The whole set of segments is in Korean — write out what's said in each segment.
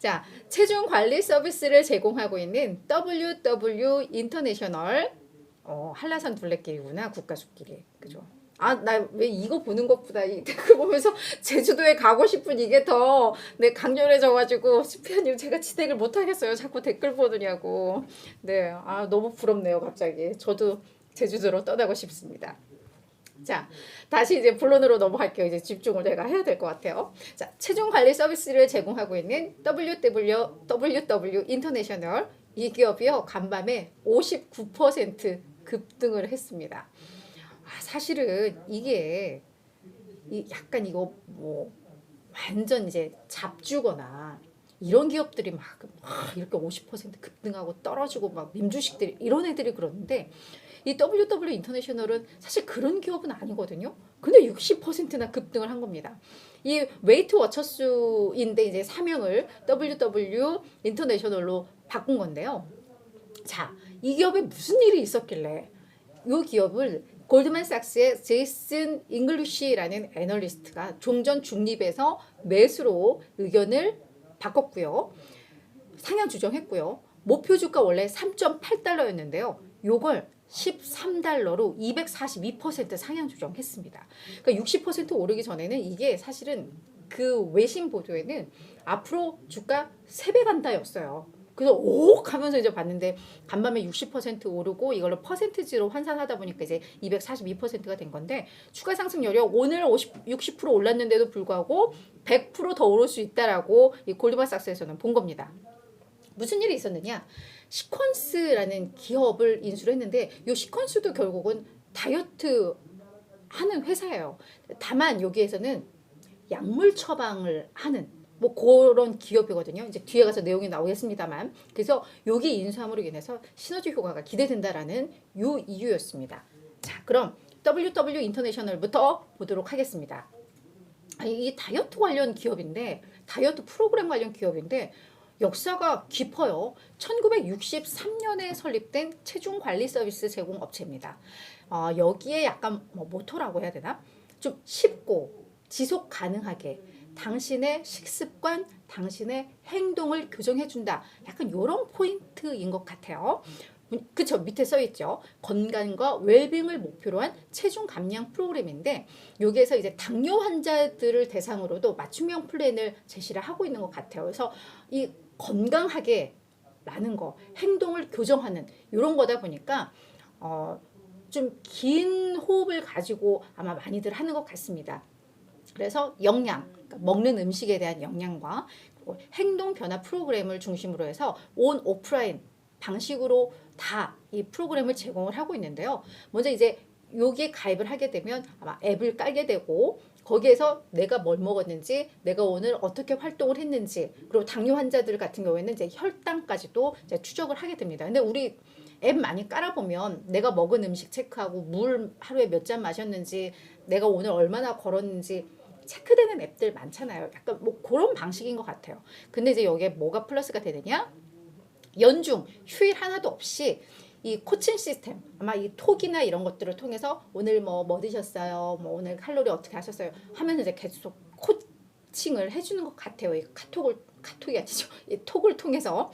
자, 체중 관리 서비스를 제공하고 있는 WW 인터내셔널 한라산 둘레길이구나. 국가숲길이. 그죠? 아, 나 왜 이거 보는 것보다 그 보면서 제주도에 가고 싶은 이게 더 강렬해져가지고 수피아님 제가 진행을 못하겠어요. 자꾸 댓글 보느냐고. 네, 아 너무 부럽네요. 갑자기 저도 제주도로 떠나고 싶습니다. 자, 다시 이제 본론으로 넘어갈게요. 이제 집중을 내가 해야 될 것 같아요. 자, 체중 관리 서비스를 제공하고 있는 WW 인터내셔널 이 기업이요 간밤에 59% 급등을 했습니다. 아, 사실은 이게 약간 이거 뭐 완전 이제 잡주거나 이런 기업들이 막 이렇게 50% 급등하고 떨어지고 막 민주식들이 이런 애들이 그러는데 이 WW 인터내셔널은 사실 그런 기업은 아니거든요. 근데 60%나 급등을 한 겁니다. 이 웨이트 워처스인데 이제 사명을 WW 인터내셔널로 바꾼 건데요. 자, 이 기업에 무슨 일이 있었길래 이 기업을 골드만삭스의 제이슨 잉글리쉬라는 애널리스트가 종전 중립에서 매수로 의견을 바꿨고요. 상향 조정했고요. 목표 주가 원래 3.8달러였는데요. 요걸 13달러로 242% 상향 조정했습니다. 그러니까 60% 오르기 전에는 이게 사실은 그 외신 보도에는 앞으로 주가 3배 간다였어요. 그래서 오 하면서 이제 봤는데 간밤에 60% 오르고 이걸로 퍼센티지로 환산하다 보니까 이제 242%가 된 건데 추가 상승 여력 오늘 60% 올랐는데도 불구하고 100% 더 오를 수 있다라고 이 골드만삭스에서는 본 겁니다. 무슨 일이 있었느냐? 시퀀스라는 기업을 인수를 했는데 이 시퀀스도 결국은 다이어트 하는 회사예요. 다만 여기에서는 약물 처방을 하는 뭐 그런 기업이거든요. 이제 뒤에 가서 내용이 나오겠습니다만. 그래서 여기 인수함으로 인해서 시너지 효과가 기대된다라는 요 이유였습니다. 자, 그럼 WW 인터내셔널부터 보도록 하겠습니다. 이 다이어트 관련 기업인데 다이어트 프로그램 관련 기업인데 역사가 깊어요. 1963년에 설립된 체중 관리 서비스 제공 업체입니다. 여기에 약간 뭐 모토라고 해야 되나? 좀 쉽고 지속 가능하게 당신의 식습관, 당신의 행동을 교정해준다. 약간 이런 포인트인 것 같아요. 그쵸, 밑에 써있죠. 건강과 웰빙을 목표로 한 체중 감량 프로그램인데 여기에서 이제 당뇨 환자들을 대상으로도 맞춤형 플랜을 제시를 하고 있는 것 같아요. 그래서 이 건강하게 라는 거, 행동을 교정하는 이런 거다 보니까 좀 긴 호흡을 가지고 아마 많이들 하는 것 같습니다. 그래서 영양, 그러니까 먹는 음식에 대한 영양과 행동 변화 프로그램을 중심으로 해서 온 오프라인 방식으로 다 이 프로그램을 제공을 하고 있는데요. 먼저 이제 여기에 가입을 하게 되면 아마 앱을 깔게 되고 거기에서 내가 뭘 먹었는지, 내가 오늘 어떻게 활동을 했는지, 그리고 당뇨 환자들 같은 경우에는 이제 혈당까지도 이제 추적을 하게 됩니다. 근데 우리 앱 많이 깔아보면 내가 먹은 음식 체크하고 물 하루에 몇 잔 마셨는지, 내가 오늘 얼마나 걸었는지 체크되는 앱들 많잖아요. 약간 뭐 그런 방식인 것 같아요. 근데 이제 여기에 뭐가 플러스가 되느냐? 연중 휴일 하나도 없이 이 코칭 시스템 아마 이 톡이나 이런 것들을 통해서 오늘 뭐 드셨어요? 뭐 오늘 칼로리 어떻게 하셨어요? 하면 이제 계속 코칭을 해주는 것 같아요. 이 카톡이 아니죠. 이 톡을 통해서.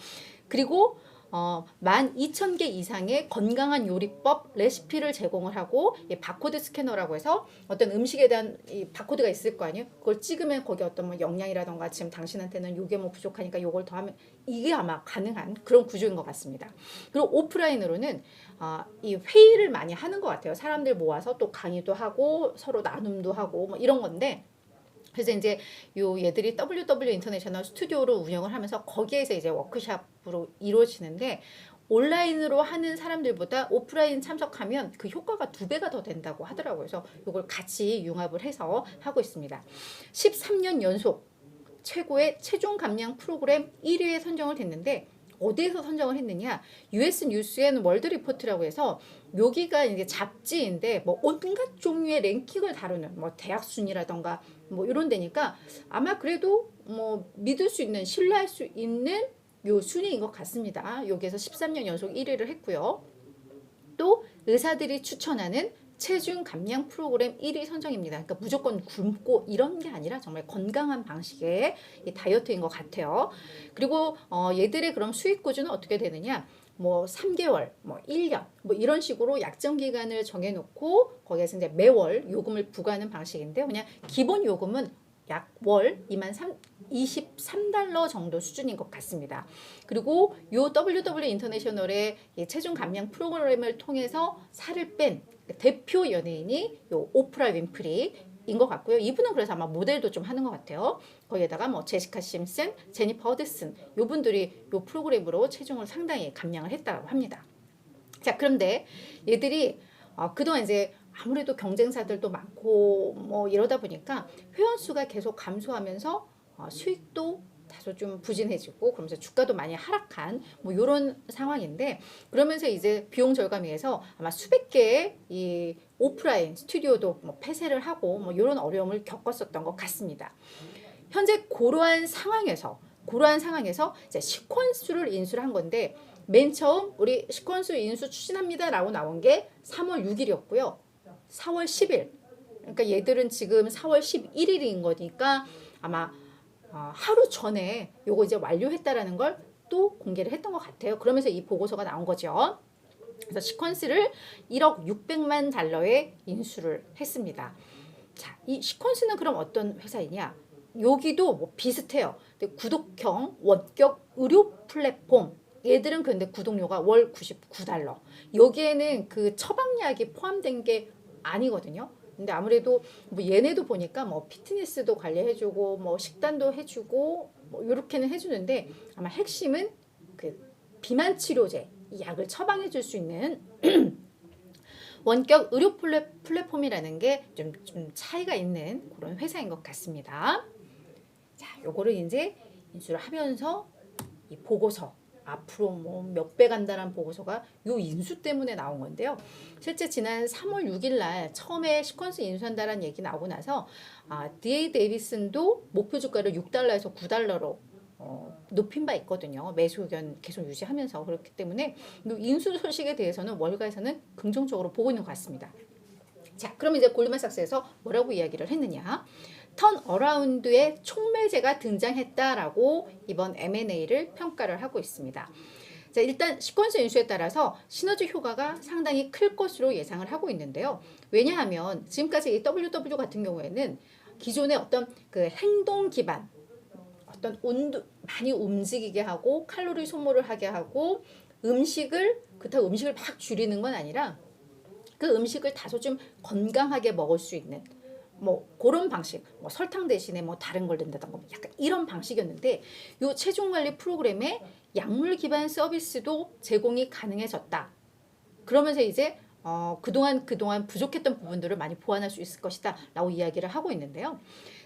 그리고 12,000개 이상의 건강한 요리법 레시피를 제공을 하고 이 바코드 스캐너라고 해서 어떤 음식에 대한 이 바코드가 있을 거 아니에요. 그걸 찍으면 거기 어떤 뭐 영양이라던가 지금 당신한테는 요게 뭐 부족하니까 요걸 더하면 이게 아마 가능한 그런 구조인 것 같습니다. 그리고 오프라인으로는 이 회의를 많이 하는 것 같아요. 사람들 모아서 또 강의도 하고 서로 나눔도 하고 뭐 이런 건데 그래서 이제 요 얘들이 WW 인터내셔널 스튜디오를 운영을 하면서 거기에서 이제 워크숍으로 이루어지는데 온라인으로 하는 사람들보다 오프라인 참석하면 그 효과가 2배가 더 된다고 하더라고요. 그래서 이걸 같이 융합을 해서 하고 있습니다. 13년 연속 최고의 체중 감량 프로그램 1위에 선정을 됐는데 어디에서 선정을 했느냐? US 뉴스 앤 월드 리포트라고 해서 여기가 이제 잡지인데 뭐 온갖 종류의 랭킹을 다루는 뭐 대학 순위라던가 뭐 이런 데니까 아마 그래도 뭐 믿을 수 있는 신뢰할 수 있는 요 순위인 것 같습니다. 여기에서 13년 연속 1위를 했고요. 또 의사들이 추천하는 체중 감량 프로그램 1위 선정입니다. 그러니까 무조건 굶고 이런 게 아니라 정말 건강한 방식의 이 다이어트인 것 같아요. 그리고 얘들의 그럼 수익 구조는 어떻게 되느냐? 뭐 3개월, 뭐 1년, 뭐 이런 식으로 약정 기간을 정해놓고 거기에서 이제 매월 요금을 부과하는 방식인데 그냥 기본 요금은 약 월 23달러 정도 수준인 것 같습니다. 그리고 요 WW 인터내셔널의 체중 감량 프로그램을 통해서 살을 뺀 대표 연예인이 요 오프라 윈프리인 것 같고요. 이분은 그래서 아마 모델도 좀 하는 것 같아요. 거기에다가 뭐 제시카 심슨, 제니퍼 허드슨 요 분들이 요 프로그램으로 체중을 상당히 감량을 했다고 합니다. 자, 그런데 얘들이 그동안 이제 아무래도 경쟁사들도 많고 뭐 이러다 보니까 회원 수가 계속 감소하면서 수익도 다소 좀 부진해지고 그러면서 주가도 많이 하락한 뭐 이런 상황인데 그러면서 이제 비용 절감위해서 아마 수백 개의 이 오프라인 스튜디오도 뭐 폐쇄를 하고 뭐 이런 어려움을 겪었었던 것 같습니다. 현재 그러한 상황에서 이제 시퀀스를 인수를 한 건데 맨 처음 우리 시퀀스 인수 추진합니다라고 나온 게 3월 6일이었고요. 4월 10일. 그러니까 얘들은 지금 4월 11일인 거니까 아마 하루 전에 요거 이제 완료했다라는 걸 또 공개를 했던 것 같아요. 그러면서 이 보고서가 나온 거죠. 그래서 시퀀스를 1억 600만 달러에 인수를 했습니다. 자, 이 시퀀스는 그럼 어떤 회사이냐? 여기도 뭐 비슷해요. 근데 구독형 원격 의료 플랫폼. 얘들은 근데 구독료가 월 99달러. 여기에는 그 처방약이 포함된 게 아니거든요. 근데 아무래도 뭐 얘네도 보니까 뭐 피트니스도 관리해주고 뭐 식단도 해주고 뭐 이렇게는 해주는데 아마 핵심은 그 비만 치료제 이 약을 처방해줄 수 있는 원격 의료 플랫폼이라는 게 좀 차이가 있는 그런 회사인 것 같습니다. 자, 요거를 이제 인수를 하면서 이 보고서 앞으로 뭐 몇 배 간다는 보고서가 요 인수 때문에 나온 건데요. 실제 지난 3월 6일 날 처음에 시퀀스 인수한다는 얘기 나오고 나서 DA 데이비슨도 목표 주가를 6달러에서 9달러로 높인 바 있거든요. 매수 의견 계속 유지하면서 그렇기 때문에 이 인수 소식에 대해서는 월가에서는 긍정적으로 보고 있는 것 같습니다. 자, 그럼 이제 골드만삭스에서 뭐라고 이야기를 했느냐? 턴어라운드의 촉매제가 등장했다라고 이번 M&A를 평가를 하고 있습니다. 자, 일단 시퀀스 인수에 따라서 시너지 효과가 상당히 클 것으로 예상을 하고 있는데요. 왜냐하면 지금까지 이 WW 같은 경우에는 기존의 어떤 그 행동 기반 어떤 많이 움직이게 하고 칼로리 소모를 하게 하고 그렇다고 음식을 막 줄이는 건 아니라 그 음식을 다소 좀 건강하게 먹을 수 있는 뭐 그런 방식, 뭐 설탕 대신에 뭐 다른 걸 넣는다던가 약간 이런 방식이었는데 요 체중 관리 프로그램에 약물 기반 서비스도 제공이 가능해졌다. 그러면서 이제 그동안 부족했던 부분들을 많이 보완할 수 있을 것이다라고 이야기를 하고 있는데요.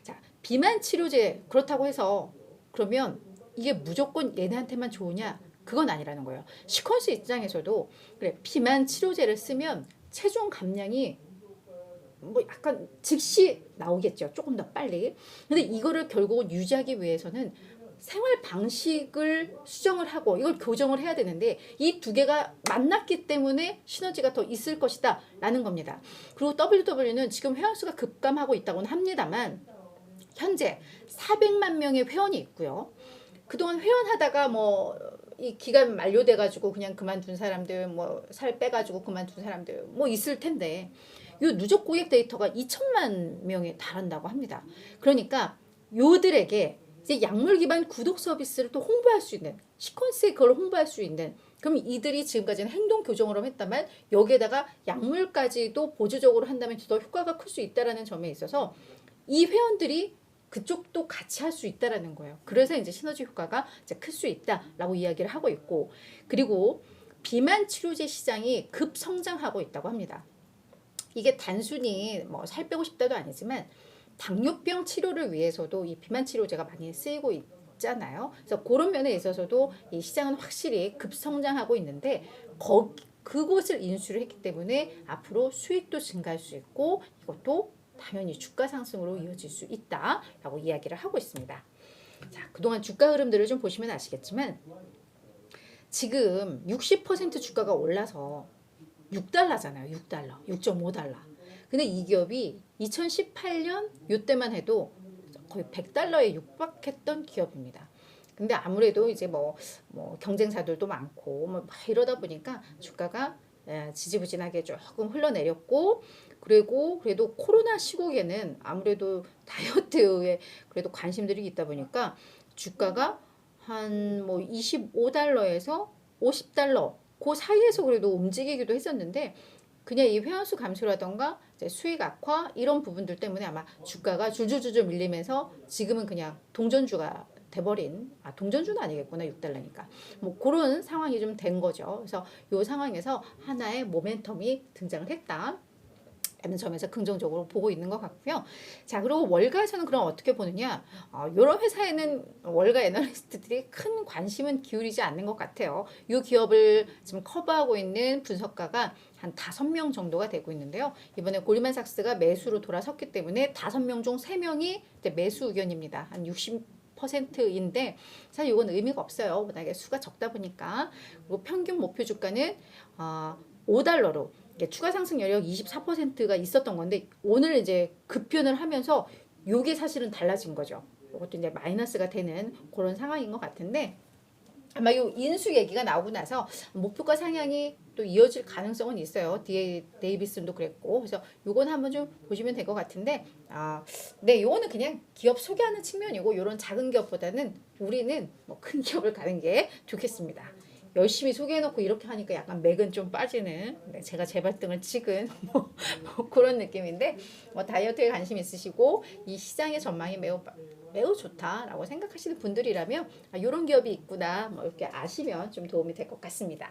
자, 비만 치료제 그렇다고 해서 그러면 이게 무조건 얘네한테만 좋으냐? 그건 아니라는 거예요. 시퀀스 입장에서도 그래 비만 치료제를 쓰면 체중 감량이 뭐 약간 즉시 나오겠죠. 조금 더 빨리. 근데 이거를 결국은 유지하기 위해서는 생활 방식을 수정을 하고 이걸 교정을 해야 되는데 이 두 개가 만났기 때문에 시너지가 더 있을 것이다 라는 겁니다. 그리고 WW는 지금 회원 수가 급감하고 있다고는 합니다만 현재 400만 명의 회원이 있고요. 그동안 회원하다가 뭐 이 기간 만료돼 가지고 그냥 그만둔 사람들 뭐 살 빼가지고 그만둔 사람들 뭐 있을 텐데 이 누적 고객 데이터가 2천만 명에 달한다고 합니다. 그러니까 요들에게 이제 약물 기반 구독 서비스를 또 홍보할 수 있는 시퀀스에 그걸 홍보할 수 있는 그럼 이들이 지금까지는 행동 교정으로 했다면 여기에다가 약물까지도 보조적으로 한다면 더 효과가 클 수 있다라는 점에 있어서 이 회원들이 그쪽도 같이 할 수 있다라는 거예요. 그래서 이제 시너지 효과가 이제 클 수 있다라고 이야기를 하고 있고 그리고 비만 치료제 시장이 급성장하고 있다고 합니다. 이게 단순히 뭐 살 빼고 싶다도 아니지만 당뇨병 치료를 위해서도 이 비만 치료제가 많이 쓰이고 있잖아요. 그래서 그런 면에 있어서도 이 시장은 확실히 급성장하고 있는데 그곳을 인수를 했기 때문에 앞으로 수익도 증가할 수 있고 이것도 당연히 주가 상승으로 이어질 수 있다라고 이야기를 하고 있습니다. 자, 그동안 주가 흐름들을 좀 보시면 아시겠지만 지금 60% 주가가 올라서 6달러잖아요. 6달러, 6.5달러. 근데 이 기업이 2018년 요때만 해도 거의 100달러에 육박했던 기업입니다. 근데 아무래도 이제 뭐 경쟁사들도 많고 뭐 막 이러다 보니까 주가가 지지부진하게 조금 흘러내렸고, 그리고 그래도 코로나 시국에는 아무래도 다이어트에 그래도 관심들이 있다 보니까 주가가 한 뭐 25달러에서 50달러 그 사이에서 그래도 움직이기도 했었는데, 그냥 이 회원수 감소라던가 이제 수익 악화 이런 부분들 때문에 아마 주가가 줄줄줄줄 밀리면서 지금은 그냥 동전주가 돼버린, 동전주는 아니겠구나, 6달러니까 뭐 그런 상황이 좀 된 거죠. 그래서 이 상황에서 하나의 모멘텀이 등장을 했다 라는 점에서 긍정적으로 보고 있는 것 같고요. 자, 그리고 월가에서는 그럼 어떻게 보느냐? 이런 회사에는 월가 애널리스트들이 큰 관심은 기울이지 않는 것 같아요. 이 기업을 지금 커버하고 있는 분석가가 한 5명 정도가 되고 있는데요. 이번에 골드만삭스가 매수로 돌아섰기 때문에 5명 중 3명이 매수 의견입니다. 한 60%인데 사실 이건 의미가 없어요. 워낙에 수가 적다 보니까. 그리고 평균 목표 주가는 5달러로 추가 상승 여력 24%가 있었던 건데, 오늘 이제 급변을 하면서 요게 사실은 달라진 거죠. 이것도 이제 마이너스가 되는 그런 상황인 것 같은데, 아마 요 인수 얘기가 나오고 나서 목표가 상향이 또 이어질 가능성은 있어요. 데이비슨도 그랬고. 그래서 요건 한번 좀 보시면 될 것 같은데, 네, 요거는 그냥 기업 소개하는 측면이고, 요런 작은 기업보다는 우리는 뭐 큰 기업을 가는 게 좋겠습니다. 열심히 소개해놓고 이렇게 하니까 약간 맥은 좀 빠지는, 제가 제발등을 찍은 뭐 그런 느낌인데, 뭐 다이어트에 관심 있으시고 이 시장의 전망이 매우 좋다라고 생각하시는 분들이라면 이런 기업이 있구나 뭐 이렇게 아시면 좀 도움이 될 것 같습니다.